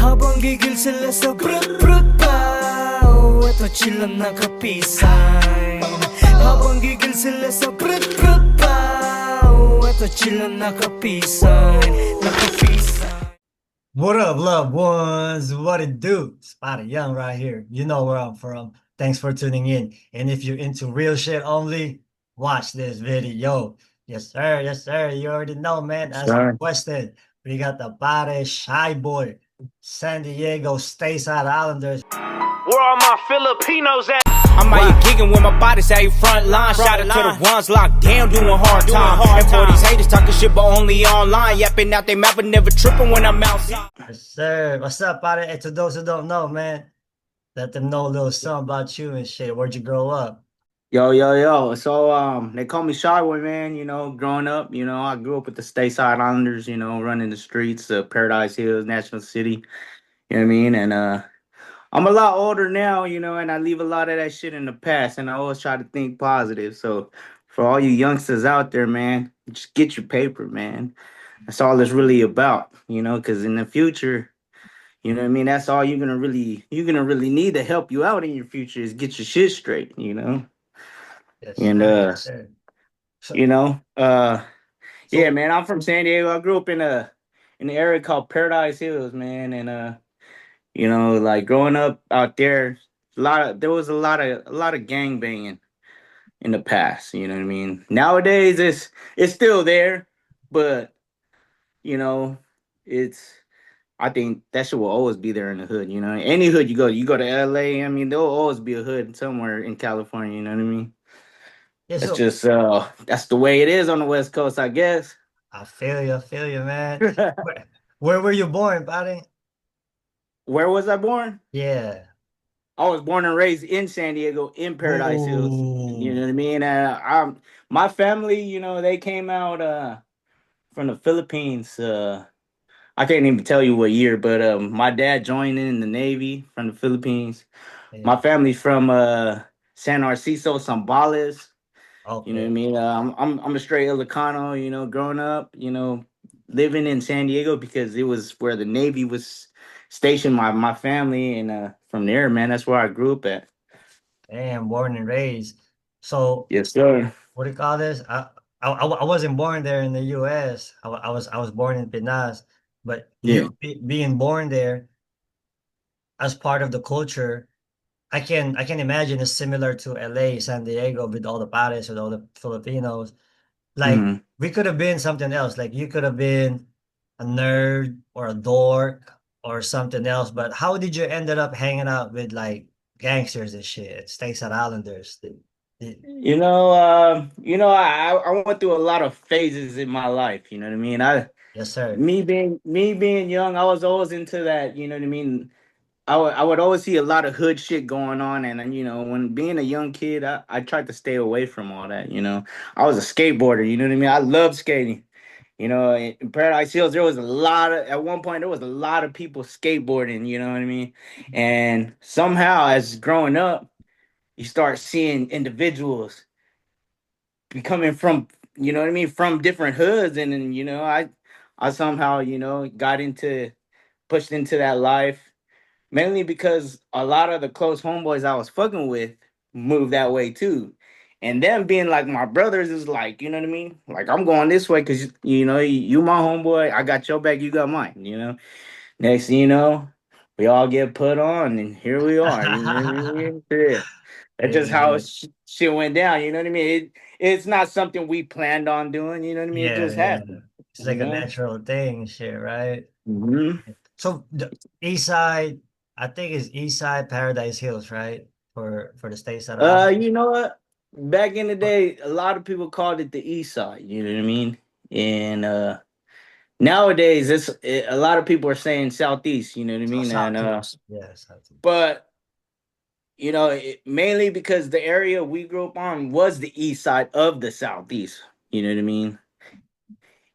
Habang gigil sila sa brut-brut pao, eto chill lang nakapisan. Habang gigil sila sa brut-brut pao, eto chill lang nakapisan. What up, loved ones? What it do? Spotty Young right here. You know where I'm from. Thanks for tuning in. And if you're into real shit only, watch this video. Yes, sir. Yes, sir. You already know, man. As Sure. requested, we got the Pare, Shyboi, San Diego Stateside Islanders. Where all my Filipinos at? I'm out here gigging with my body, say front line. Shout out to the ones locked down, doing hard time. And for these haters talking shit, but only online. Yapping out they mouth, but never tripping when I'm outside. Yes, sir. What's up, Pare? Hey, to those who don't know, man, let them know a little something about you and shit. Where'd you grow up? Yo. So they call me Shyboi, man. Growing up, I grew up with the Stateside Islanders, running the streets of Paradise Hills, National City. You know what I mean? And I'm a lot older now, and I leave a lot of that shit in the past, and I always try to think positive. So for all you youngsters out there, man, just get your paper, man. That's all it's really about, because in the future, you know what I mean? That's all you're gonna really need to help you out in your future is get your shit straight. Yes, And sir. Yes, sir. So, you know, uh so yeah, man, I'm from San Diego. I grew up in an area called Paradise Hills, man. And like growing up out there, there was a lot of gang banging in the past, you know what I mean? Nowadays it's still there, but you know, it's I think that shit will always be there in the hood, Any hood you go to LA, I mean, there'll always be a hood somewhere in California, you know what I mean? yeah, That's so just that's the way it is on the West Coast, I guess. I feel you, man. Where were you born, buddy? Where was I born? Yeah. I was born and raised in San Diego, in Paradise Hills. You know Ooh. what I mean? My family, they came out from the Philippines. I can't even tell you what year, but my dad joined in the Navy from the Philippines. Yeah. My family's from San Narciso, Zambales. You know what I Okay. mean? I'm a straight Ilocano. Growing up, living in San Diego because it was where the Navy was stationed. My family, and from there, man, that's where I grew up at. Damn, born and raised. So Yes, sir. what do you call this? I wasn't born there in the US. I was born in Pinas, but Yeah. being born there as part of the culture, I can imagine it's similar to LA, San Diego with all the pares, with all the Filipinos. Like hmm we could have been something else. Like you could have been a nerd or a dork or something else. But how did you ended up hanging out with like gangsters and shit, Stateside Islanders? I went through a lot of phases in my life. You know what I mean? Yes, sir. Me being young, I was always into that. You know what I mean? I would always see a lot of hood shit going on, and then when being a young kid, I tried to stay away from all that. I was a skateboarder. You know what I mean? I love skating. In Paradise Hills, there was at one point there was a lot of people skateboarding. You know what I mean? And somehow, as growing up, you start seeing individuals becoming from what I mean, from different hoods, and then I somehow got into pushed into that life. Mainly because a lot of the close homeboys I was fucking with moved that way too. And them being like my brothers is like, you know what I mean? Like I'm going this way because you my homeboy, I got your back, you got mine. Next thing you know, we all get put on and here we are. You know what I mean? Yeah. That's just how Yeah, shit went down, you know what I mean? It's not something we planned on doing, you know what I mean? It yeah, just yeah. happened, It's you like a know? natural thing, and shit, right? hmm So the East Side, I think it's East Side Paradise Hills, right? For the Stateside Islanders. You know what? Back in the day, a lot of people called it the East Side. You know what I mean? And nowadays, a lot of people are saying Southeast. You know what I So mean? And Southeast. Yeah, Southeast. but mainly because the area we grew up on was the East Side of the Southeast. You know what I mean?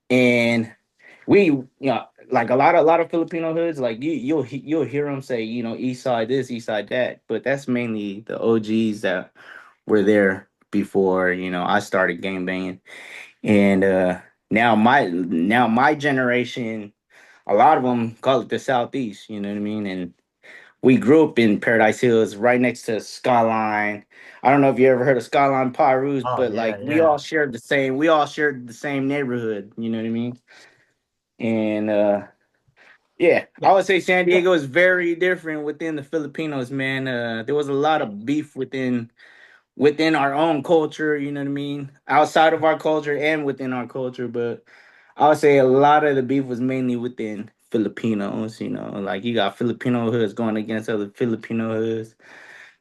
And like a lot of Filipino hoods, like you'll hear them say, East Side this, East Side that, but that's mainly the OGs that were there before I started game banging. And now my generation, a lot of them call it the Southeast. You know what I mean? And we grew up in Paradise Hills, right next to Skyline. I don't know if you ever heard of Skyline Pyrus, Oh but yeah, like we yeah, all shared the same. We all shared the same neighborhood. You know what I mean? And yeah, yeah. I would say San Well, Diego is very different within the Filipinos, man. There was a lot of beef within our own culture, you know what I mean? Outside of our culture and within our culture, but I would say a lot of the beef was mainly within Filipinos, you know, like you got Filipino hoods going against other Filipino hoods.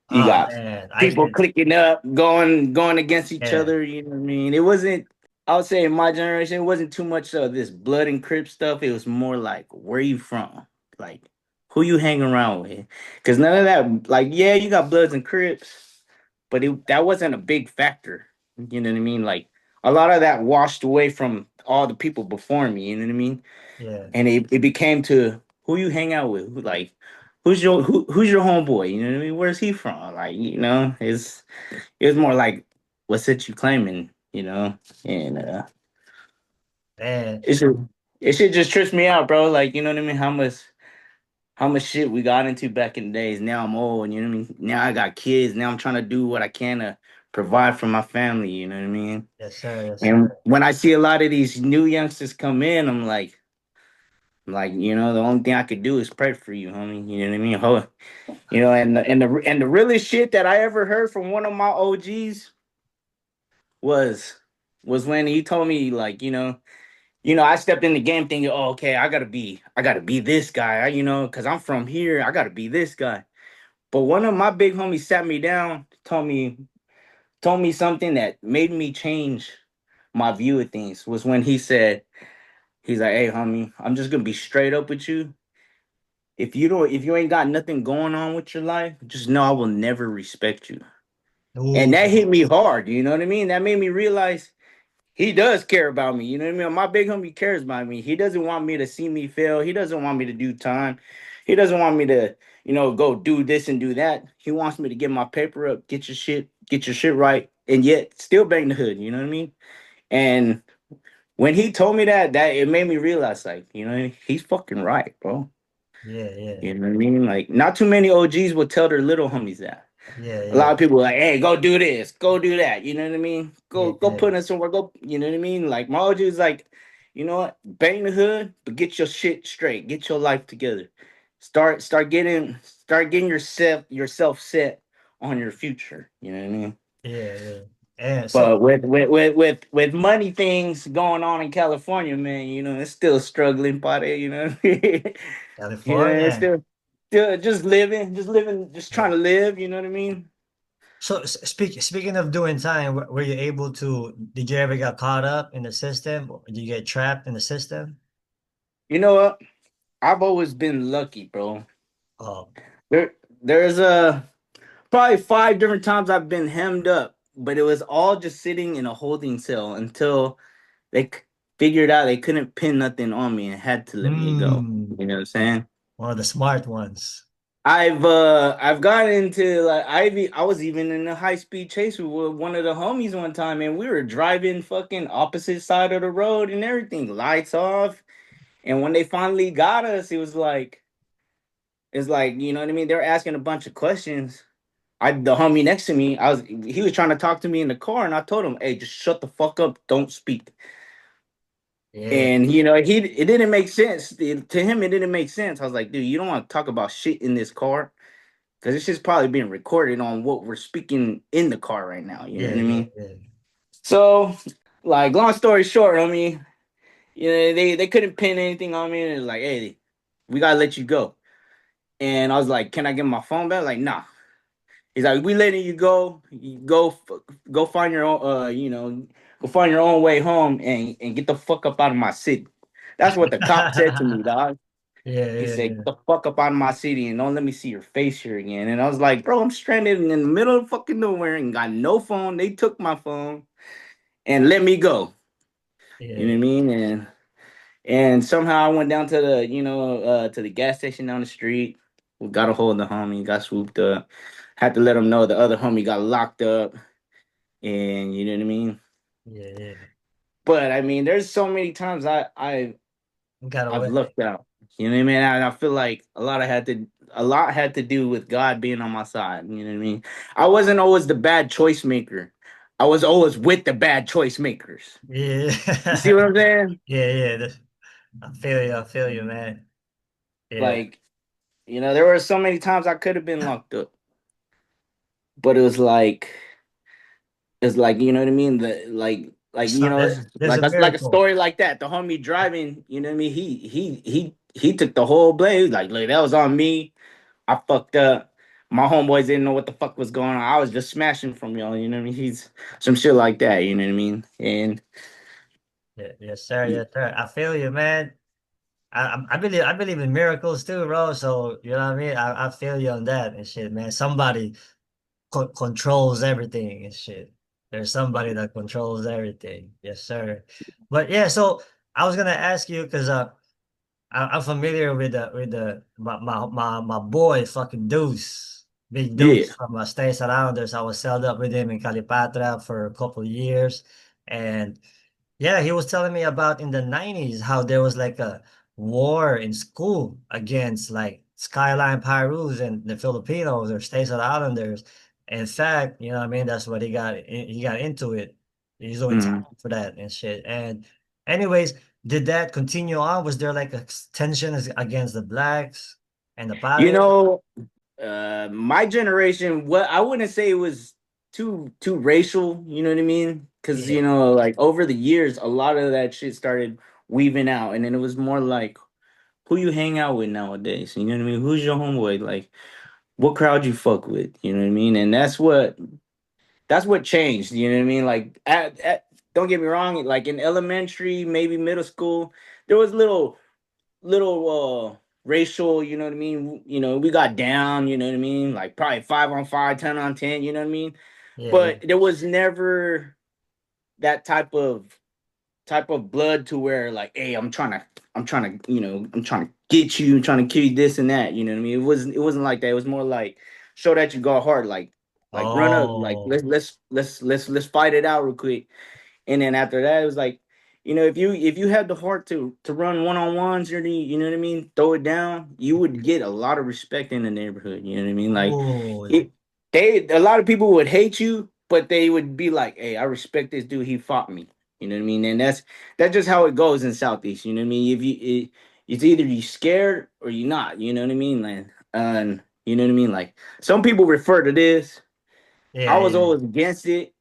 You oh got man, I people can. clicking up, going against each Yeah, other, you know what I mean? It wasn't I would say in my generation, it wasn't too much of this blood and crip stuff. It was more like where you from? Like who you hang around with? Cause none of that, like, yeah, you got bloods and crips, but that wasn't a big factor. You know what I mean? Like a lot of that washed away from all the people before me, you know what I mean? yeah, And it became to who you hang out with, like who's your homeboy, you know what I mean? Where's he from? Like, you know, it was more like what's it you claiming, you know? And man. it should it should just trips me out, bro. Like, you know what I mean? How much shit we got into back in the days. Now I'm old, you know what I mean? Now I got kids. Now I'm trying to do what I can to provide for my family, you know what I mean? Yes, sir. Yes, And sir. when I see a lot of these new youngsters come in, you know, the only thing I could do is pray for you, homie. You know what I mean? You know, and the realest shit that I ever heard from one of my OGs was was when he told me, like, I stepped in the game thinking, oh, okay, I gotta be this guy, because I'm from here, I gotta be this guy. But one of my big homies sat me down, told me something that made me change my view of things. Was when he's like, hey, homie, I'm just gonna be straight up with you. If you ain't got nothing going on with your life, just know I will never respect you. And Ooh, that hit me hard. You know what I mean? That made me realize he does care about me. You know what I mean? My big homie cares about me. He doesn't want me to see me fail. He doesn't want me to do time. He doesn't want me to, go do this and do that. He wants me to get my paper up, get your shit right, and yet still bang the hood. You know what I mean? And when he told me that it made me realize, like, he's fucking right, bro. yeah, yeah, You know what I mean? Like, not too many OGs will tell their little homies that. yeah, A lot yeah, of people are like, hey, go do this, go do that. You know what I mean? yeah, Go yeah, put in somewhere. Go, you know what I mean? Like my OG is like, you know what? Bang the hood, but get your shit straight. Get your life together. Start getting yourself set on your future. You know what I mean? yeah, yeah. And But so with money things going on in California, man, it's still struggling, Pare, you know. It's California. still just living, just Yeah. trying to live, you know what I mean? So speaking of doing time, were you able to? Did you ever get caught up in the system? Or did you get trapped in the system? You know what? I've always been lucky, bro. Oh, There, there's probably five different times I've been hemmed up, but it was all just sitting in a holding cell until they figured out they couldn't pin nothing on me and had to let me go. mm, You know what I'm saying? one of the smart ones. I've gotten into like I was even in a high speed chase with one of the homies one time, and we were driving fucking opposite side of the road and everything, lights off. And when they finally got us, it's like, you know what I mean? They're asking a bunch of questions. The homie next to me, he was trying to talk to me in the car, and I told him, "Hey, just shut the fuck up, don't speak." Yeah, And it didn't make sense to him. It didn't make sense. I was like, "Dude, you don't want to talk about shit in this car because it's just probably being recorded on what we're speaking in the car right now." You know yeah, what I yeah, mean? yeah, So, like, long story short, they couldn't pin anything on me, and it was like, "Hey, we gotta let you go." And I was like, "Can I get my phone back?" Like, nah. He's like, "We letting you go. Go find your own. Go find your own way home and get the fuck up out of my city." That's what the cop said to me, dog. yeah, He yeah, said, yeah, "Get the fuck up out of my city and don't let me see your face here again." And I was like, "Bro, I'm stranded in the middle of fucking nowhere and got no phone. They took my phone and let me go." You know what I yeah, mean? And somehow I went down to to the gas station down the street. We got a hold of the homie, got swooped up. Had to let him know the other homie got locked up. And you know what I mean? yeah, yeah. But I mean, there's so many times Got I've away. lucked out. You know what I mean? And I feel like a lot had to do with God being on my side. You know what I mean? I wasn't always the bad choice maker. I was always with the bad choice makers. Yeah. You see what I'm saying? Yeah, yeah. I feel you, man. Yeah. Like, there were so many times I could have been locked up, but it's like, you know what I mean? It's There's a like a miracle. story like that. The homie driving, you know what I mean? He took the whole blame. He was like, look, that was on me. I fucked up. My homeboys didn't know what the fuck was going on. I was just smashing from y'all, you know what I mean? He's some shit like that, you know what I mean? And Yeah, yes, sir. Yes, sir. I feel you, man. I believe in miracles too, bro. So you know what I mean. I feel you on that and shit, man. Somebody controls everything and shit. There's somebody that controls everything. Yes, sir. But yeah, so I was gonna ask you because I'm familiar with my boy fucking Deuce, Big yeah. Deuce from Stateside Islanders. I was held up with him in Calipatra for a couple of years, and yeah, he was telling me about in the 90s how there was like a war in school against like Skyline Pirates and the Filipinos or Stateside Islanders. In fact, you know what I mean? That's what he got into it. He's doing time Mhm. for that and shit. And anyways, did that continue on? Was there like a tension against the blacks and the You Pares? know, my generation, what I wouldn't say it was too racial, you know what I mean? Because Yeah. like over the years, a lot of that shit started weaving out, and then it was more like who you hang out with nowadays. You know what I mean? Who's your homeboy? Like what crowd you fuck with? You know what I mean? And that's what changed. You know what I mean? Like don't get me wrong. Like in elementary, maybe middle school, there was little racial, you know what I mean? We got down, you know what I mean? Like probably 5-on-5, 10-on-10, you know what I mean? Yeah, yeah, But there was never that type of blood to where like, hey, I'm trying to get you, I'm trying to kill you, this and that, you know what I mean? It wasn't like that. It was more like show that you go hard, like run up, like oh, let's fight it out real quick. And then after that, it was like, if you had the heart to run one-on-ones, you know what I mean, throw it down, you would get a lot of respect in the neighborhood. You know what I mean? Like oh, it, a lot of people would hate you, but they would be like, "Hey, I respect this dude. He fought me." You know what I mean? And that's just how it goes in Southeast. You know what I mean? It's either you scared or you not. You know what I mean? Like, and you know what I mean? Like some people refer to this. I yeah, was yeah, always against it,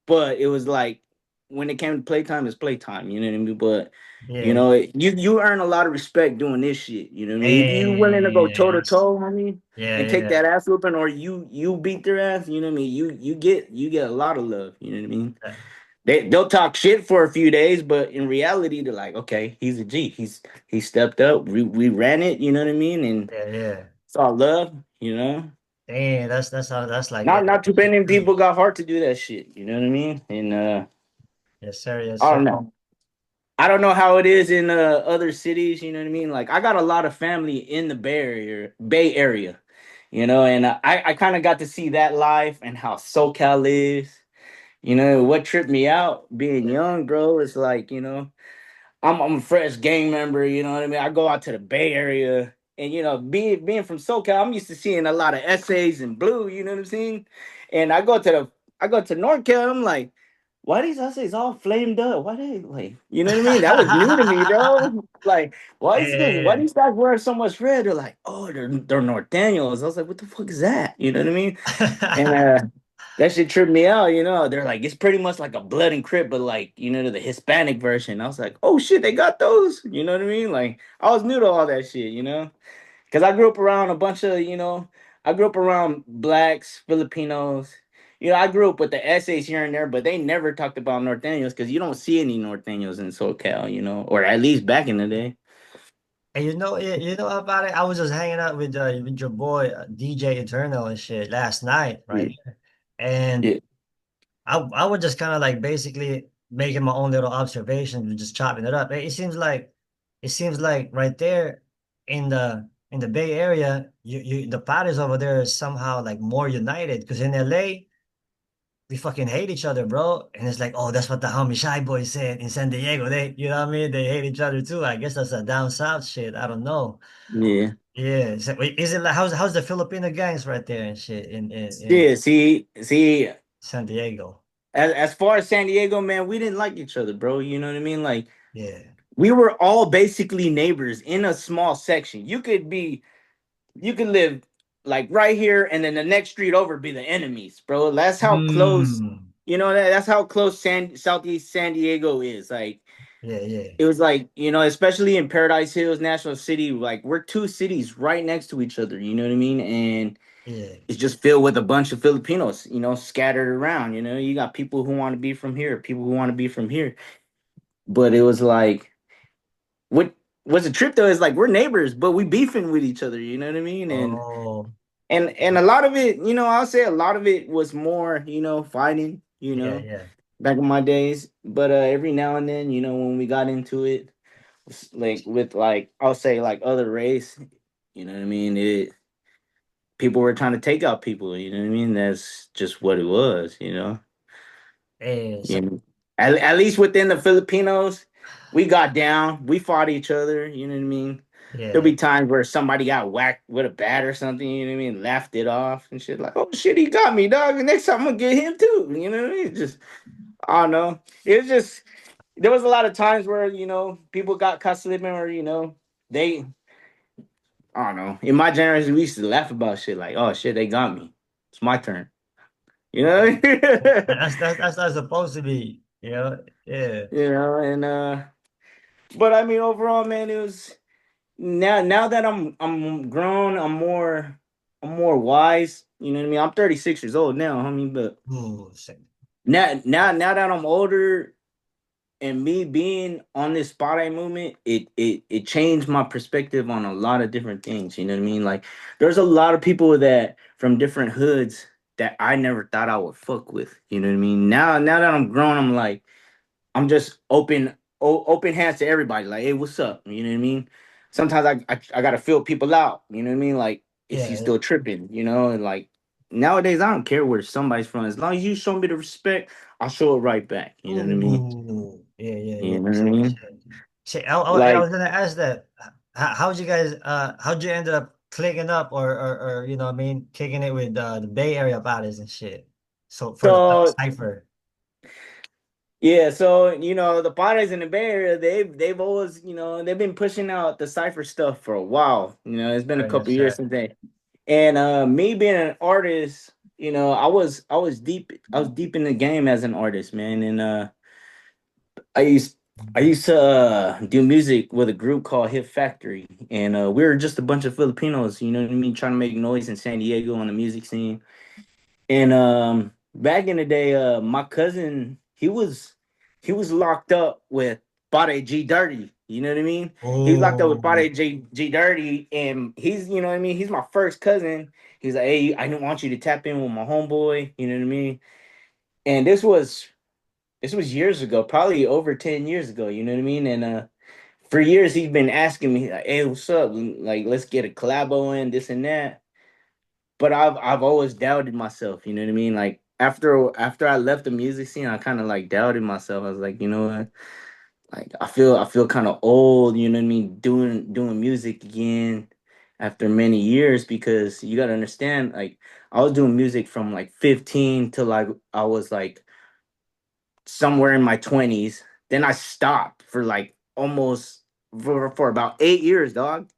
but it was like when it came to playtime, it's playtime. You know what I mean? But yeah. you earn a lot of respect doing this shit. You know what I mean? If you willing to go toe And to toe, I mean, yeah, and take yeah. that ass whooping, or you beat their ass. You know what I mean? You get a lot of love. You know what I mean? Yeah, They'll talk shit for a few days, but in reality, they're like, okay, he's a G. He stepped up. We ran it. You know what I mean? And yeah, yeah. it's all love. You know. Dang, that's how that's like Not too that's many true. people got heart to do that shit. You know what I mean? And Yes, sir, yes, I sir. don't know. I don't know how it is in other cities. You know what I mean? Like I got a lot of family in the Bay Area. And I kind of got to see that life and how SoCal is. What tripped me out being young, bro, is like I'm a fresh gang member. You know what I mean? I go out to the Bay Area, and being from SoCal, I'm used to seeing a lot of essays in blue. You know what I'm saying? And I go to NorCal. I'm like, why these essays all flamed up? Why they like? You know what I mean? That was new to me, bro. Like, why Yeah. these guys wear so much red? They're like, oh, they're North Daniels. I was like, what the fuck is that? You know what I mean? And that shit tripped me out, They're like, it's pretty much like a blood and crip, but like, the Hispanic version. I was like, oh shit, they got those. You know what I mean? Like, I was new to all that shit. Because I grew up around a bunch I grew up around blacks, Filipinos. I grew up with the essays here and there, but they never talked about North Daniels because you don't see any North Daniels in SoCal, or at least back in the day. And you know about it? I was just hanging out with your boy DJ Eternal and shit last night, Yeah. right? And Yeah. I was just kind of like basically making my own little observations and just chopping it up. It seems like right there in the Bay Area, you the parties over there is somehow like more united because in LA we fucking hate each other, bro. And it's like, oh, that's what the homie Shyboi said in San Diego. They, you know what I mean? They hate each other too. I guess that's a down south shit. I don't know. Yeah. Yeah. So, wait, is it like how's the Filipino gangs right there and shit in Yeah. See, San Diego? as far as San Diego, man, we didn't like each other, bro. You know what I mean? Like Yeah. we were all basically neighbors in a small section. You could live like right here, and then the next street over be the enemies, bro. That's how close. Hmm. You know that's how close Southeast San Diego is. Like Yeah, yeah, it was like especially in Paradise Hills, National City. Like we're two cities right next to each other. You know what I mean? And yeah. it's just filled with a bunch of Filipinos. Scattered around. You got people who want to be from here, people who want to be from here. But it was like what what's a trip though is like we're neighbors, but we beefing with each other. You know what I mean? And Oh, and a lot of it, I'll say a lot of it was more, fighting, yeah, yeah. back in my days. But every now and then, when we got into it, like with like I'll say like other race, you know what I mean? People were trying to take out people, you know what I mean? That's just what it was. So, And at least within the Filipinos, we got down, we fought each other, you know what I mean? There'll yeah. be times where somebody got whacked with a bat or something, you know what I mean? Laughed it off and shit, like, oh shit, he got me, dog. The next time I'm gonna get him too. You know what I mean? Just I don't know. It was just there was a lot of times where, people got caught slipping or, they I don't know. In my generation, we used to laugh about shit like, oh shit, they got me. It's my turn. You know? That's not supposed to be, you know? Yeah. And but I mean overall, man, it was now that I'm grown, I'm more wise. You know what I mean? I'm 36 years old now, homie. But Ooh, sick. now that I'm older, and me being on this spotlight movement, it changed my perspective on a lot of different things. You know what I mean? Like there's a lot of people that from different hoods that I never thought I would fuck with. You know what I mean? Now that I'm grown, I'm like I'm just open hands to everybody. Like, hey, what's up? You know what I mean? Sometimes I gotta feel people out. You know what I mean? Like, is he Yeah, still tripping? And like nowadays, I don't care where somebody's from. As long as you show me the respect, I'll show it right back. You know what I mean? ooh, yeah, yeah, You yeah. know what I mean? See, I Like, was gonna ask that. How'd you guys how'd you end up clicking up or you know what I mean, kicking it with the Bay Area bodies and shit? So for the so cipher. yeah, so the Pares in the Bay Area, they've always they've been pushing out the cipher stuff for a while. It's been a couple Yes, years sir. since they. And me being an artist, I was deep in the game as an artist, man. And I used I used to do music with a group called Hip Factory, and we were just a bunch of Filipinos, you know what I mean, trying to make noise in San Diego on the music scene. And back in the day, my cousin he was locked up with Pare G Dirty. You know what I mean? He was locked up with Oh, Pare G Dirty, and he's what I mean. He's my first cousin. He's like, hey, I don't want you to tap in with my homeboy. You know what I mean? And this was years ago, probably over 10 years ago. You know what I mean? And for years he's been asking me, like, hey, what's up? Like, let's get a collabo in this and that. But I've always doubted myself, you know what I mean? Like after I left the music scene, I kind of like doubted myself. I was like, you know what? Like I feel kind of old, you know what I mean, doing music again after many years because you got to understand like I was doing music from like 15 till like I was like somewhere in my 20s. Then I stopped for like almost for about 8 years, dog.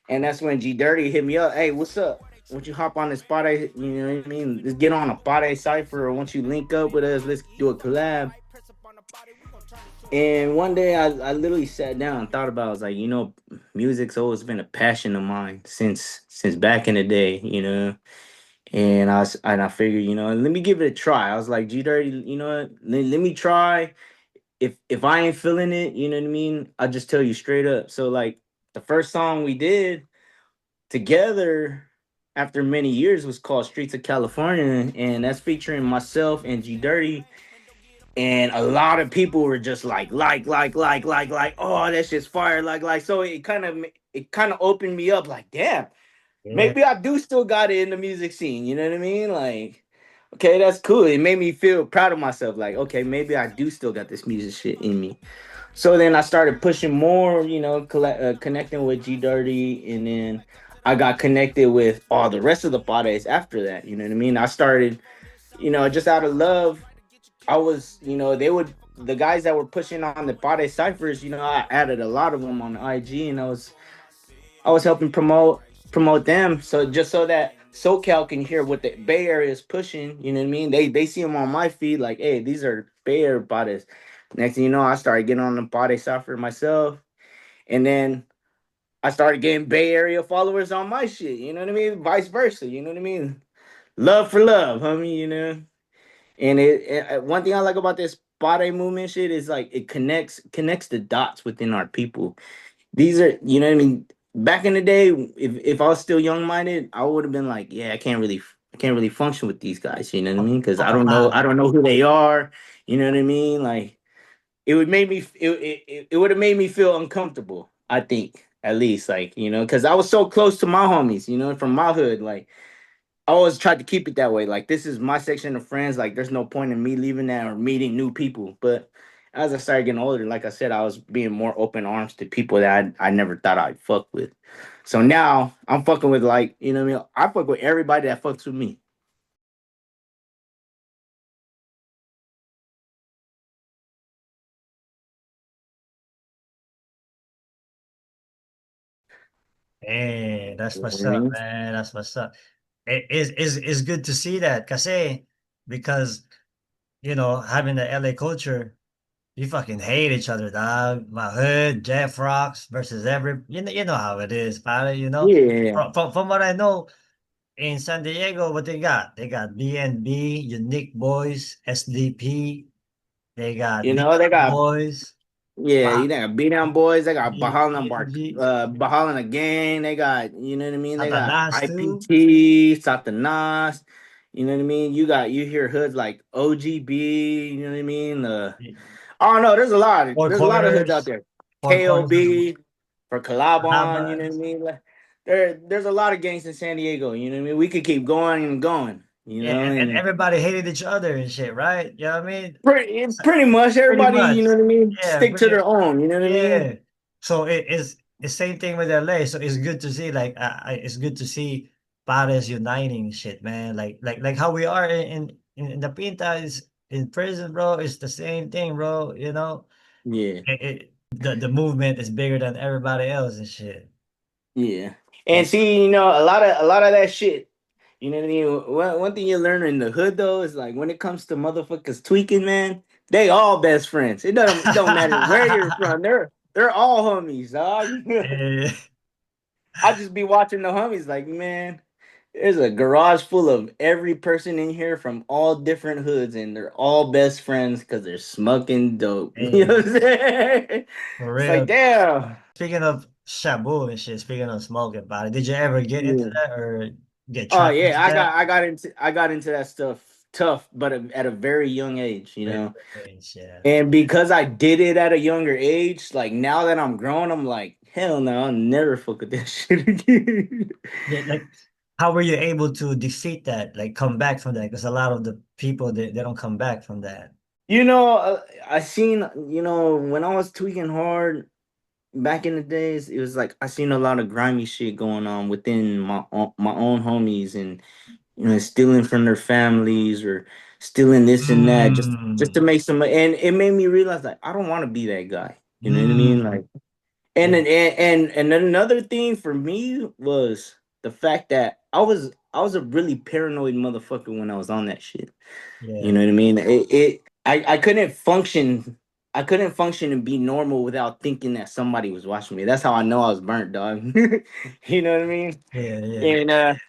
And that's when G Dirty hit me up. Hey, what's up? Won't you hop on this Pare? You know what I mean? Let's get on a Pare cipher. Or once you link up with us, let's do a collab. And one day I literally sat down and thought about it. I was like, music's always been a passion of mine since back in the day, And I figured, let me give it a try. I was like, G Dirty, you know what? Let me try. If I ain't feeling it, you know what I mean? I'll just tell you straight up. So like the first song we did together after many years was called Streets of California, and that's featuring myself and G Dirty. And a lot of people were just like, oh, that shit's fire, like. So it kind of opened me up, like, damn, yeah. maybe I do still got it in the music scene. You know what I mean? Like, Okay, that's cool. It made me feel proud of myself. Like, okay, maybe I do still got this music shit in me. So then I started pushing more, connecting with G Dirty, and then I got connected with all the rest of the Pares after that. You know what I mean? I started, just out of love. I was, the guys that were pushing on the Pare ciphers. I added a lot of them on IG, and I was helping promote them. So just so that SoCal can hear what the Bay Area is pushing. You know what I mean? They see them on my feed, like, hey, these are Bay Area Pares. Next thing you know, I started getting on the Pare cipher myself, and then I started getting Bay Area followers on my shit. You know what I mean? Vice versa. You know what I mean? Love for love, homie. And one thing I like about this Pare movement shit is like it connects the dots within our people. These are, you know what I mean? Back in the day, if I was still young minded, I would have been like, yeah, I can't really function with these guys. You know what I mean? Because Talk I about don't know who they are. You know what I mean? Like it would make me it would have made me feel uncomfortable. I think at least like because I was so close to my homies. From my hood, like. I always tried to keep it that way. Like this is my section of friends. Like there's no point in me leaving that or meeting new people. But as I started getting older, like I said, I was being more open arms to people that I never thought I'd fuck with. So now I'm fucking with like, what I mean? I fuck with everybody that fucks with me. hey, that's You know what's what I up, mean? man. That's what's up. It's good to see that, Kasi, because having the LA culture, we fucking hate each other, dog. My hood, Jeff Rocks versus you know how it is, pal. Yeah. From what I know, in San Diego, what they got? They got BNB, Unique Boys, SDP. They got They Nixon got Boys, Yeah, Bah, you got Beat Down Boys. They got BNG, Bahala Gang. They got, you know what I mean. They got Satanas too. IPT, Satanas. You know what I mean. You hear hoods like OGB. You know what I mean. I don't know. There's a lot. Four There's a lot of hoods out corners, there. four corners of KOB for Calabon. You know what I Habas. mean. Like, there's a lot of gangs in San Diego. You know what I mean. We could keep going and going. Yeah, and And everybody hated each other and shit, right? You know what I mean? pretty much Pretty everybody. much. You know what I mean. Yeah, Stick to their own. You know what I mean. yeah. So it's the same thing with LA. So it's good to see, like, it's good to see Pares uniting shit, man. Like how we are in the Pinta is in prison, bro. It's the same thing, bro. Yeah. The movement is bigger than everybody else and shit. Yeah. And But see, a lot of that shit. You know what I mean? One thing you learn in the hood though is like when it comes to motherfuckers tweaking, man, they all best friends. It don't matter where you're from. They're all homies, dog. eh, I just be watching the homies like, man, there's a garage full of every person in here from all different hoods, and they're all best friends because they're smoking dope. You know eh, what I'm saying? for It's like, real. damn. Speaking of Shabu and shit, speaking of smoking, body, did you ever get into Yeah. that or get Oh trapped into yeah, I that? got I got into I got into that stuff tough, but at a very young Very age. strange, yeah. And because I did it at a younger age, like now that I'm grown, I'm like, hell no, I'll never fuck with that shit again. Yeah, like how were you able to defeat that? Like come back from that? Because a lot of the people they don't come back from that. I seen, when I was tweaking hard back in the days, it was like I seen a lot of grimy shit going on within my own homies, and stealing from their families or stealing this and that just to Mm, make some. And it made me realize like I don't want to be that guy. You know what I mean? mm, Like, and yeah, and another thing for me was the fact that I was a really paranoid motherfucker when I was on that shit. You yeah, know what I mean? I couldn't function. I couldn't function and be normal without thinking that somebody was watching me. That's how I know I was burnt, dog. You know what I mean? yeah, yeah, And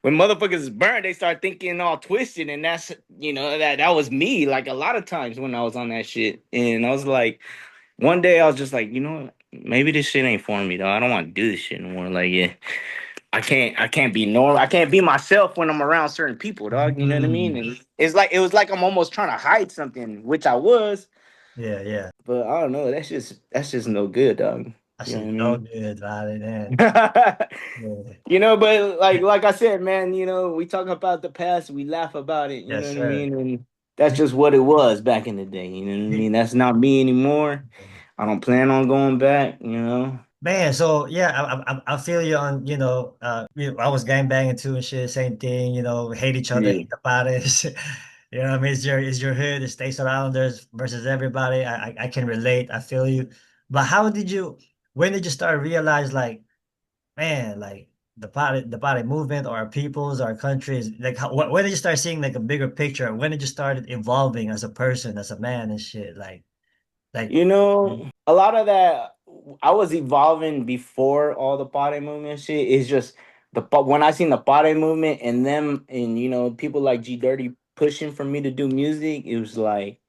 when motherfuckers is burnt, they start thinking all twisted, and that's that was me. Like a lot of times when I was on that shit, and I was like, one day I was just like, maybe this shit ain't for me, though. I don't want to do this shit anymore. Like, yeah, I can't be normal. I can't be myself when I'm around certain people, dog. You know what I mean? mm, And it was like I'm almost trying to hide something, which I was, yeah, yeah. but I don't know. That's just no good, dog. I You know see what I so mean? good, man. Yeah. You know, but like I said, man, you know, we talk about the past, we laugh about it, you know Yes, what I sir. mean? And that's just what it was back in the day, you know what I mean? That's not me anymore. I don't plan on going back, you know. Man, so yeah, I feel you on, I was gang banging too and shit, same thing, hate each other, Yeah. hate the Pares. You know what I mean? It's your hood, it's Stateside Islanders versus everybody. I can relate, I feel you. But when did you start realize like, man, like the Pare movement or our peoples, our countries, like when did you start seeing like a bigger picture? When did you start evolving as a person, as a man and shit? Like, You know, a lot of that I was evolving before all the Pare movement shit. It's just when I seen the Pare movement and them and you know people like G Dirty pushing for me to do music, it was like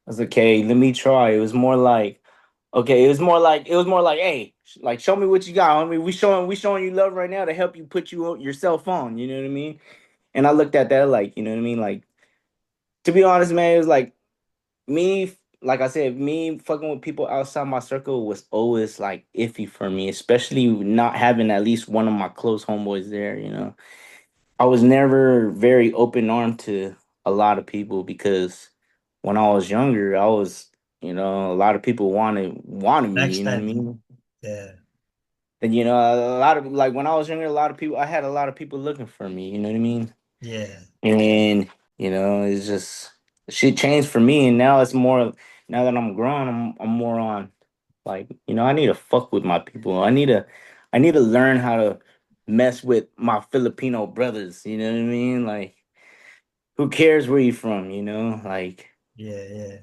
I was like, okay, let me try. It was more like okay, it was more like hey, like show me what you got, homie. We showing you love right now to help you put yourself on. You know what I mean? And I looked at that like you know what I mean. Like to be honest, man, it was like me, like I said, me fucking with people outside my circle was always like iffy for me, especially not having at least one of my close homeboys there, you know. I was never very open armed to a lot of people because when I was younger, I was, you know, a lot of people wanted me, you know what I backstabbing. mean? Yeah, And you know, a lot of like when I was younger, a lot of people I had a lot of people looking for me, you know what I mean? yeah, And you know, it's just shit changed for me, and now it's more. Now that I'm grown, I'm more on like you know I need to fuck with my people. I need to learn how to mess with my Filipino brothers. You know what I mean? Like who cares where you from? You know, like yeah, yeah.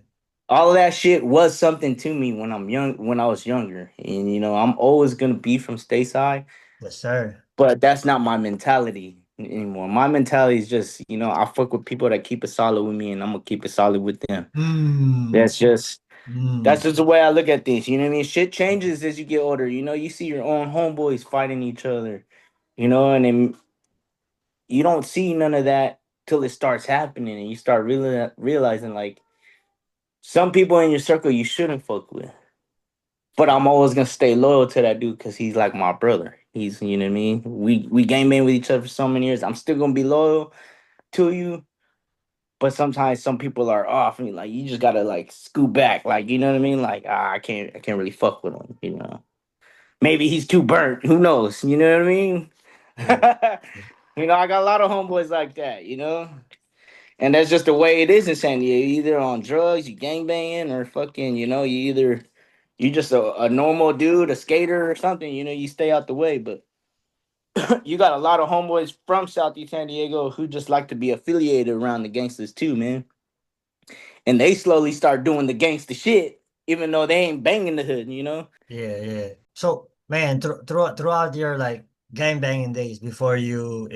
all of that shit was something to me when when I was younger, and you know I'm always gonna be from stateside. Yes, sir. But that's not my mentality anymore. My mentality is just, you know, I fuck with people that keep it solid with me and I'm gonna keep it solid with them. Mm, That's just that's mm. just the way I look at things. You know what I mean? Shit changes as you get older. You know, you see your own homeboys fighting each other, you know, and then you don't see none of that till it starts happening and you start really realizing like some people in your circle you shouldn't fuck with. But I'm always gonna stay loyal to that dude because he's like my brother. He's you know what I mean. We game bang with each other for so many years. I'm still gonna be loyal to you, but sometimes some people are off and like you just gotta like scoot back, like you know what I mean. Like I can't really fuck with him. You know, maybe he's too burnt. Who knows? You know what I mean. Yeah, You know, I got a lot of homeboys like that. You know, and that's just the way it is in San Diego. You either on drugs, you gang banging, or fucking, you know, you just a normal dude, a skater or something. You know, you stay out the way. But you got a lot of homeboys from Southeast San Diego who just like to be affiliated around the gangsters too, man. And they slowly start doing the gangster shit, even though they ain't banging the hood. You know. yeah. So, man, throughout your like gang banging days before you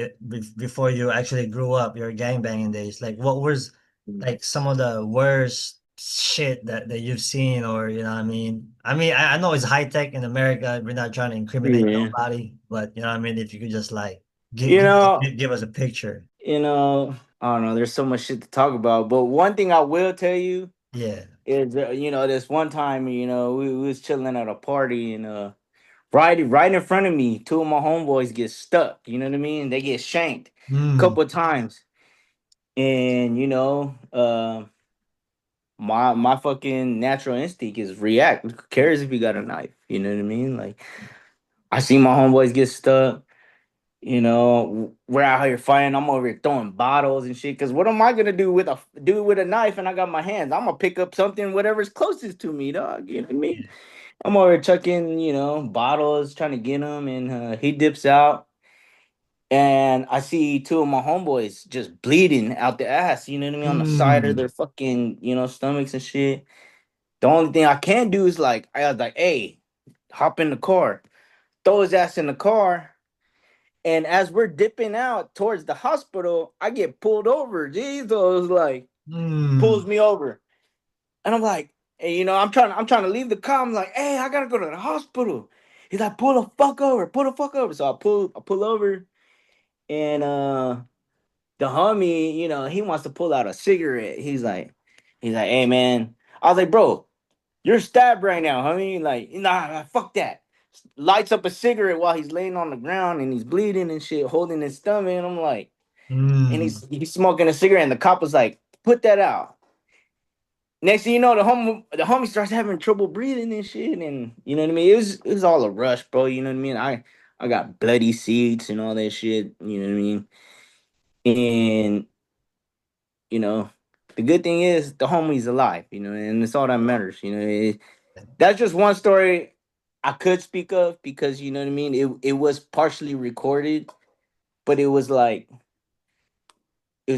actually grew up, your gang banging days, like what was like some of the worst shit that you've seen, or you know what I mean? I know it's high tech in America. We're not trying to incriminate Yeah. nobody, but you know what I mean? If you could just like give You give, know. give us a picture. You know. I don't know. There's so much shit to talk about, but one thing I will tell you Yeah. is, you know, this one time, you know, we was chilling at a party and right in front of me, two of my homeboys get stuck. You know what I mean? They get shanked a Mm, couple of times, and you know, my fucking natural instinct is react. Who cares if you got a knife? You know what I mean? Like I see my homeboys get stuck. You know, we're out here fighting. I'm over here throwing bottles and shit. Cause what am I gonna do with a knife and I got my hands? I'm gonna pick up something, whatever's closest to me, dog. You know what I mean? I'm over here chucking, you know, bottles, trying to get him, and he dips out, and I see two of my homeboys just bleeding out the ass. You know what I mean? On the side of mm, their fucking, you know, stomachs and shit. The only thing I can do is like, I was like, hey, hop in the car, throw his ass in the car. And as we're dipping out towards the hospital, I get pulled over. Jeez, so it was like mm, pulls me over, and I'm like, hey, you know, I'm trying to leave the car. I'm like, hey, I gotta go to the hospital. He's like, pull the fuck over. So I pull over, and the homie, you know, he wants to pull out a cigarette. He's like, hey man. I was like, bro, you're stabbed right now, homie. Like, nah, fuck that. lights up a cigarette while he's laying on the ground and he's bleeding and shit, holding his stomach. And I'm like, and Mm. he's smoking a cigarette, and the cop was like, "Put that out." Next thing you know, the homie starts having trouble breathing and shit, and you know what I mean. It was all a rush, bro. You know what I mean. I got bloody seats and all that shit. You know what I mean. And you know, the good thing is the homie's alive. You know, and it's all that matters. You know, that's just one story I could speak of because you know what I mean. It was partially recorded, but it was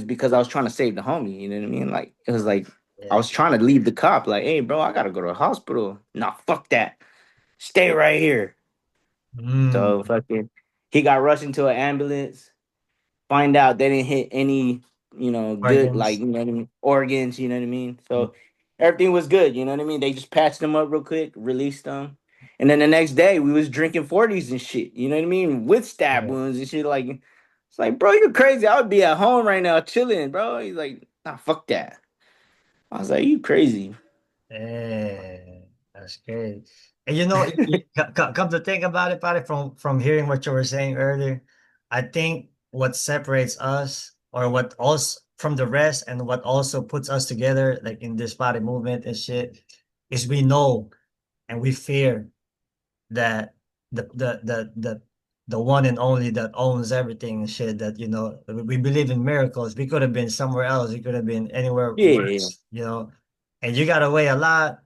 because I was trying to save the homie. You know what I mean? Like it was like I Yeah. was trying to leave the cop. Like, hey, bro, I gotta go to the hospital. Nah, fuck that. Stay right here. Mm. So fucking, he got rushed into an ambulance. Find out they didn't hit any, good like Organs. you know what I mean, organs. You know what I mean. Mm. So everything was good. You know what I mean. They just patched him up real quick, released him, and then the next day we was drinking 40s and shit. You know what I mean, with stab Yeah. wounds and shit. Like it's like, bro, you're crazy. I would be at home right now chilling, bro. He's like, nah, fuck that. I was like, you crazy. Yeah, that's great. And come to think about it from hearing what you were saying earlier, I think what separates us or what also from the rest and what also puts us together, like in this body movement and shit, is we know and we fear that the one and only that owns everything and shit that we believe in miracles. We could have been somewhere else. We could have been anywhere Yeah, yeah. worse, and you gotta weigh a lot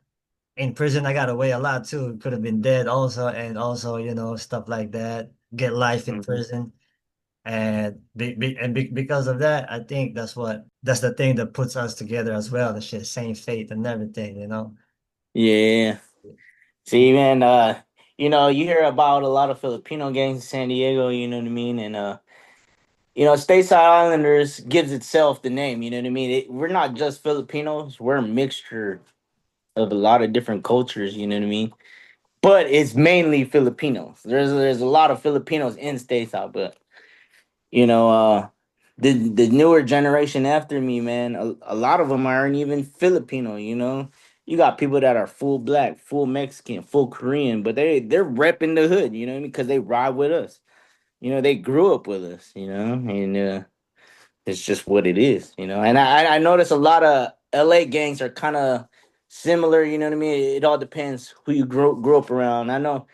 in prison. I got away a lot too. Could have been dead also, and also stuff like that. Get life in Mhm. prison, and because of that, I think that's the thing that puts us together as well. The shit, same faith and everything. Yeah. See, man, you hear about a lot of Filipino gangs in San Diego, you know what I mean? And Stateside Islanders gives itself the name, you know what I mean? We're not just Filipinos, we're a mixture of a lot of different cultures, you know what I mean? But it's mainly Filipinos. There's a lot of Filipinos in Stateside, but you know, the newer generation after me, man, a lot of them aren't even Filipino. You got people that are full black, full Mexican, full Korean, but they're repping the hood. You know what I mean? Because they ride with us. They grew up with us. And it's just what it is. And I notice a lot of LA gangs are kind of similar. You know what I mean? It all depends who you grew up around. I know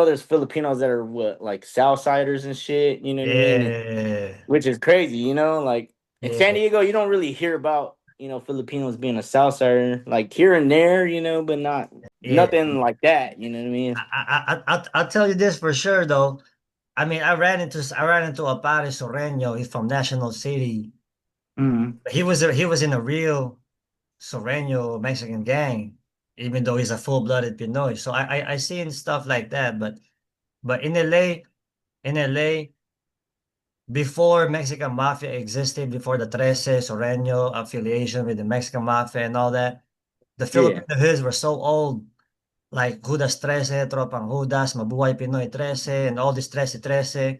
there's Filipinos that are what like Southsiders and shit. You know what I mean? And Yeah, which is crazy, like in San yeah, Diego, you don't really hear about Filipinos being a South Sider, like here and there, but not yeah. nothing like that. You know what I mean? I'll tell you this for sure though. I mean, I ran into a Pare Soreño. He's from National City. Hmm. He was in a real Soreño Mexican gang, even though he's a full-blooded Pinoy. So I seen stuff like that, but in LA, before Mexican Mafia existed, before the Trece Soreño affiliation with the Mexican Mafia and all that, the Yeah. Filipino hoods were so old, like Judas Trece, Tropang Judas, Mabuhay Pinoy Trece, and all this Trece Trece.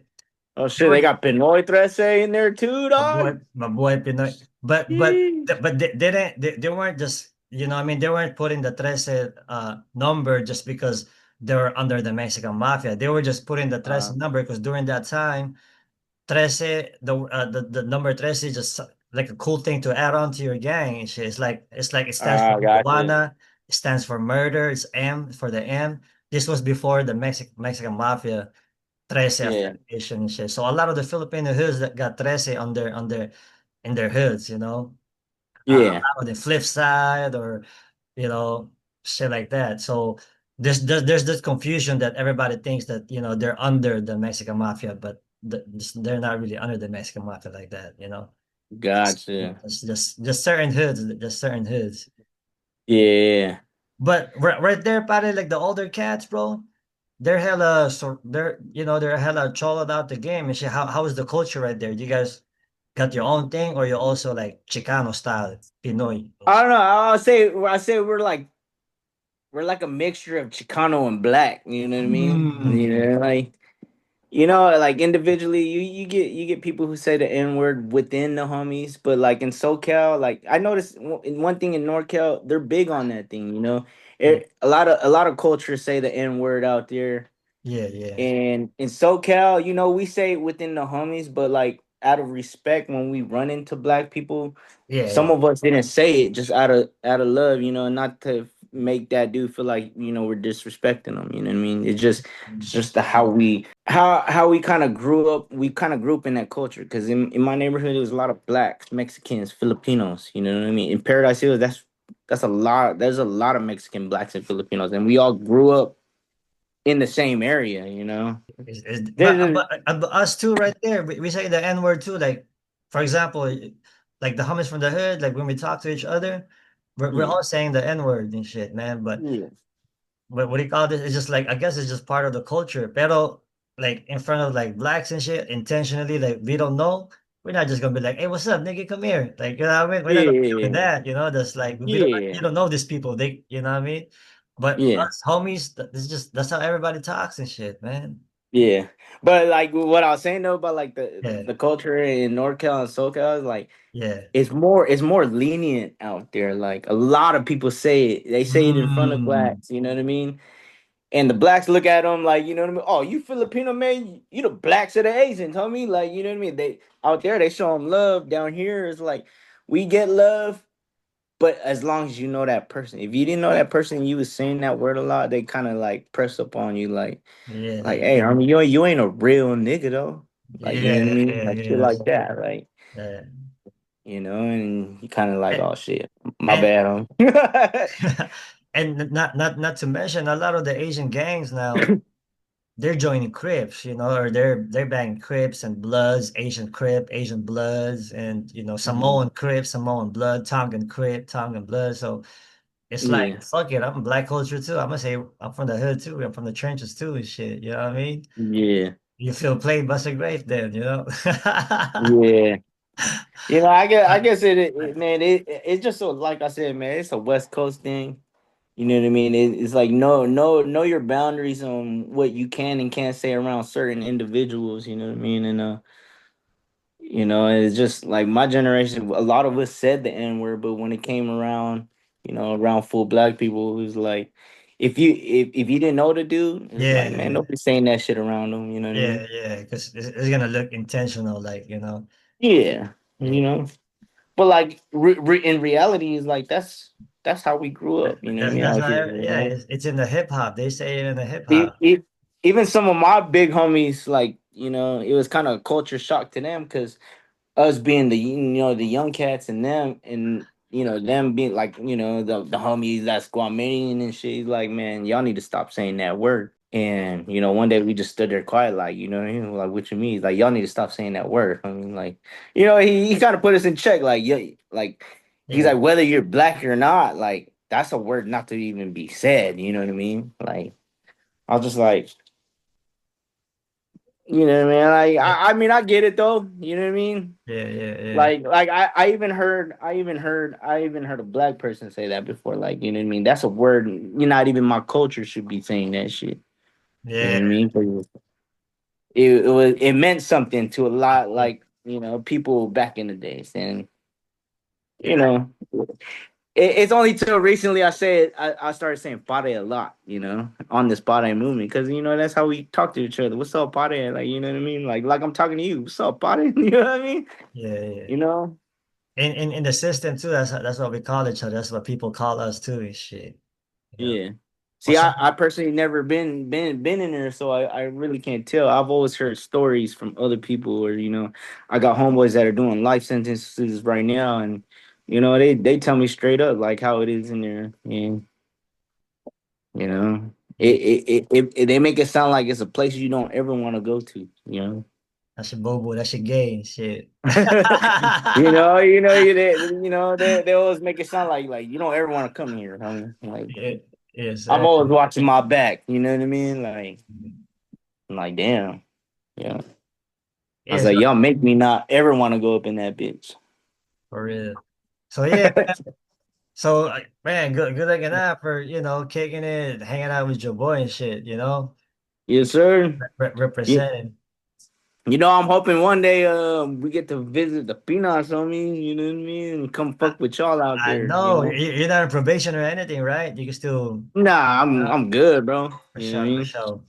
Oh They shit, they were got Pinoy Trece in there too, dog. Mabuhay Pinoy. Jeez. But they weren't just I mean they weren't putting the Trece number just because they were under the Mexican Mafia. They were just putting the Trece Uh, number because during that time Trece, the number Trece is just like a cool thing to add on to your gang and shit. It's like it stands for gotcha. marijuana, it stands for murder, it's M for the M. This was before the Mexican Mafia Trece Yeah. affiliation and shit. So a lot of the Filipino hoods that got Trece in their hoods, a Yeah. lot of the flip side or you know, shit like that. So there's this confusion that everybody thinks that they're under the Mexican mafia, but they're not really under the Mexican mafia like that. Gotcha. It's just certain hoods, just certain hoods. Yeah. But right there, probably like the older cats, bro. They're hella they're hella choloed out the game and shit. How is the culture right there? Do you guys got your own thing or you also like Chicano style, Pinoy? I don't know. I say we're like a mixture of Chicano and black. You know what I mean? Mm. Like individually, you get people who say the N word within the homies, but like in SoCal, like I noticed one thing in NorCal, they're big on that thing. Yeah. A lot of cultures say the N word out there, Yeah, yeah, And in SoCal, we say it within the homies, but like out of respect, when we run into black people, yeah, some yeah. of us didn't say it just out of love, not to make that dude feel like we're disrespecting him. You know what I mean? It's just the how we kind of grew up. We kind of grew up in that culture because in my neighborhood there was a lot of blacks, Mexicans, Filipinos. You know what I mean? In Paradise Hills, that's a lot. There's a lot of Mexican blacks and Filipinos, and we all grew up in the same area. But, There's us too, right there. We say the N word too. Like, for example, like the homies from the hood. Like when we talk to each other, we're yeah, all saying the N word and shit, man. But yeah, what do you call this? It's just like I guess it's just part of the culture. Pero like in front of like blacks and shit, intentionally, like we don't know. We're not just gonna be like, "Hey, what's up, nigga? Come here." Like you know what I mean? We're not gonna be doing yeah, that. That's like we don't you yeah, don't know these people. They you know what I mean? But yeah, us homies, that's how everybody talks and shit, man. yeah. But like what I was saying though about like the, Yeah, the culture in NorCal and SoCal is like yeah. it's more lenient out there. Like a lot of people say it. They say it in front of Mm. blacks. You know what I mean? And the blacks look at them like, you know what I mean? Oh, you Filipino man, you the blacks of the Asians, homie. Like, you know what I mean? They out there they show them love. Down here it's like we get love, but as long as you know that person. If you didn't know that person, and you was saying that word a lot, they kind of like press up on you, like, Yeah, hey, homie, you ain't a real nigga though. Like, you know what I yeah, mean? yeah, Like shit yeah, like that, right? yeah. And you kind of like, And, oh shit, my and bad, homie. and not to mention a lot of the Asian gangs now, they're joining Crips, or they're banging Crips and Bloods, Asian Crip, Asian Bloods, and Mhm. Samoan Crip, Samoan Blood, Tongan Crip, Tongan Blood. So it's like, Yeah, fuck it, I'm black culture too. I'm gonna say I'm from the hood too. I'm from the trenches too and shit. You know what I mean? yeah, You feel played by a grave then, yeah. I guess man, it's just so like I said, man, it's a West Coast thing. You know what I mean? It's like know your boundaries on what you can and can't say around certain individuals. You know what I mean? And it's just like my generation. A lot of us said the N word, but when it came around, around full black people, it was like, if you didn't know the dude, it's like, man, Yeah, don't be saying that shit around them. You know what I yeah, mean? yeah, because it's gonna look intentional, like, Yeah, yeah. but like in reality, is like that's how we grew up. You know what I mean? That's Out how, here, yeah, it's in the hip hop. They say it in the hip E- hop. e- Even some of my big homies, like it was kind of a culture shock to them because us being the young cats and them and them being like the homies that's Guamanian and shit. He's like, man, y'all need to stop saying that word. And one day we just stood there quiet, like, like, what you mean? He's like, y'all need to stop saying that word. I mean, like, he kind of put us in check, like, yeah, like he's Yeah, like, whether you're black or not, like that's a word not to even be said. You know what I mean? Like, I was just like, you know what I mean? Like, yeah, I mean, I get it though. You know what I mean? yeah, yeah, yeah, Like I even heard a black person say that before. Like, you know what I mean? That's a word. Not even my culture should be saying that shit. You know yeah, what I mean? 'Cause it meant something to a lot, like people back in the days, and you yeah, know it's only till recently I started saying "pare" a lot. On this "pare" movement because that's how we talk to each other. What's up, "pare"? Like, you know what I mean? Like I'm talking to you. What's up, "pare"? You know what I mean? yeah, yeah. You know? In the system too, that's what we call each other. That's what people call us too and shit. You know. Yeah. Or See, I, some I personally never been in there, so I really can't tell. I've always heard stories from other people, or I got homeboys that are doing life sentences right now, and they tell me straight up like how it is in there, and you know yeah, they make it sound like it's a place you don't ever want to go to, that's your bobo, that's your gay and shit. they always make it sound like you don't ever want to come here, homie. Like Yeah, yes, I'm sir. always watching my back, you know what I mean? Like I'm like, damn. Yeah. I was Yes, like, y'all make me not ever want to go up in that bitch. for real. So yeah, so man, good looking out for kicking it, hanging out with your boy and shit. Yes, sir. You, Representing. I'm hoping one day we get to visit the peanuts on me, you know what I mean? And come I, fuck with y'all out I there, know you're not on probation or anything, right? You can still, Nah, I'm good, bro. for You know what I sure, for mean? sure.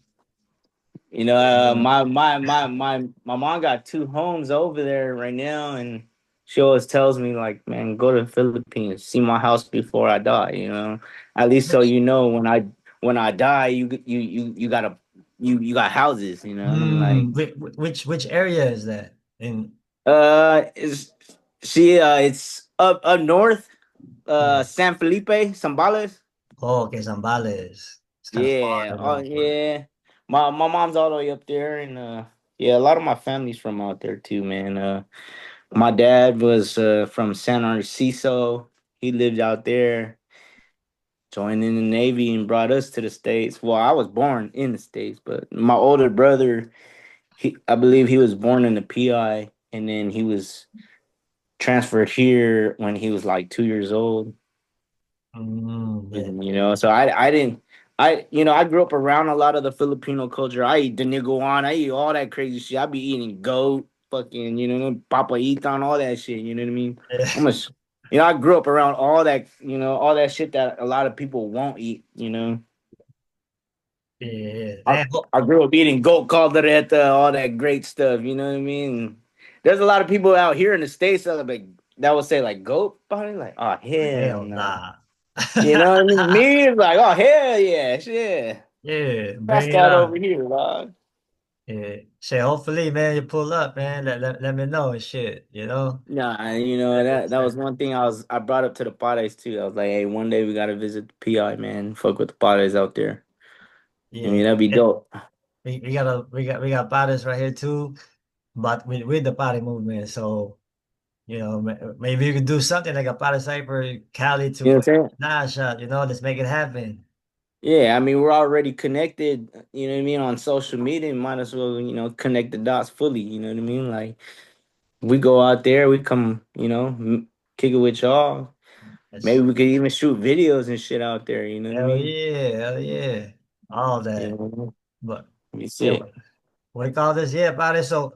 You know, my mom got two homes over there right now, and she always tells me like, man, go to the Philippines, see my house before I die. You know, at least so Which you know when I die, you got a you got houses. You know, and I'm like, which area is that in? is it's up north, Oh, San Felipe, Zambales. oh, okay, Zambales. It's kind of far, Yeah, you oh know. But yeah. My mom's all the way up there, and yeah, a lot of my family's from out there too, man. My dad was from San Narciso. He lived out there, joined in the Navy, and brought us to the States. Well, I was born in the States, but my older brother, I believe he was born in the PI, and then he was transferred here when he was like 2 years old. yeah, You know, so I didn't I grew up around a lot of the Filipino culture. I eat diniguan, I eat all that crazy shit. I be eating goat, fucking, papaitan, all that shit. You know what I mean? yeah, I'm a, I grew up around all that, all that shit that a lot of people won't eat. You know, yeah. I Damn. I grew up eating goat caldereta, all that great stuff. You know what I mean? There's a lot of people out here in the states that would say like goat, probably like, oh hell Hell no. nah. You know what I mean? Me is like, oh hell yeah, shit. Yeah, That's bring it that over on. here, dog. Yeah. Say, hopefully, man, you pull up, man. Let me know and shit, you know? Nah, Like I that was said. one thing I brought up to the Pares too. I was like, hey, one day we gotta visit the PI, man. Fuck with the Pares out there. I Yeah. mean, that'd be Yeah. dope. We got bodies right here too, but with the body movement. So, maybe you could do something like a body cyber Cali to You know what I'm fucking saying? nah shot, let's make it happen. Yeah, I mean, we're already connected, you know what I mean, on social media. Might as well, connect the dots fully, you know what I mean? Like, we go out there, we come, kick it with y'all. Maybe That's we could even shoot videos and shit out there, you know what I hell mean? yeah, hell yeah. All You that. know, But be yeah, sick. what do you call this? Yeah, body. So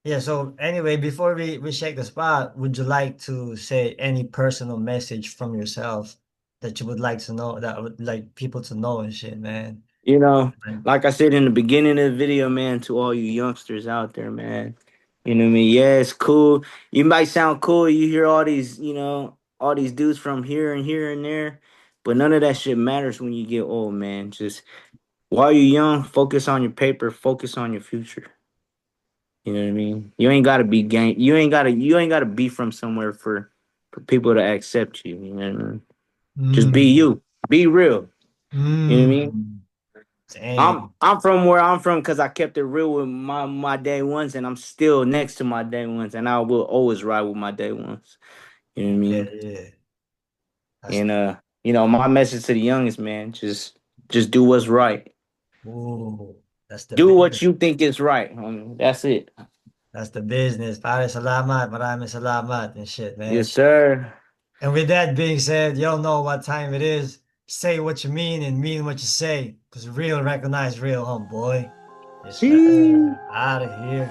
yeah, so anyway, before we shake the spot, would you like to say any personal message from yourself that you would like to know, that would like people to know and shit, man? You know, Like, like I said in the beginning of the video, man, to all you youngsters out there, man. You know what I mean? Yeah, it's cool. You might sound cool. You hear all these, all these dudes from here and there, but none of that shit matters when you get old, man. Just while you're young, focus on your paper, focus on your future. You know what I mean? You ain't gotta be gang. You ain't gotta be from somewhere for people to accept you. You know what I mean? Just be mm, you. Be real. You know what I mean? mm, I'm dang. I'm from where I'm from because I kept it real with my day ones, and I'm still next to my day ones, and I will always ride with my day ones. You know what I Yeah, mean? yeah. That's And my message to the youngest man, just do what's right. ooh, that's the Do business. what you think is right. That's it. That's the business. Pare salamat, maraming salamat and shit, man. Yes, sir. And with that being said, y'all know what time it is. Say what you mean and mean what you say. Because real recognize real, homeboy. Yes, See. sir. Out of here.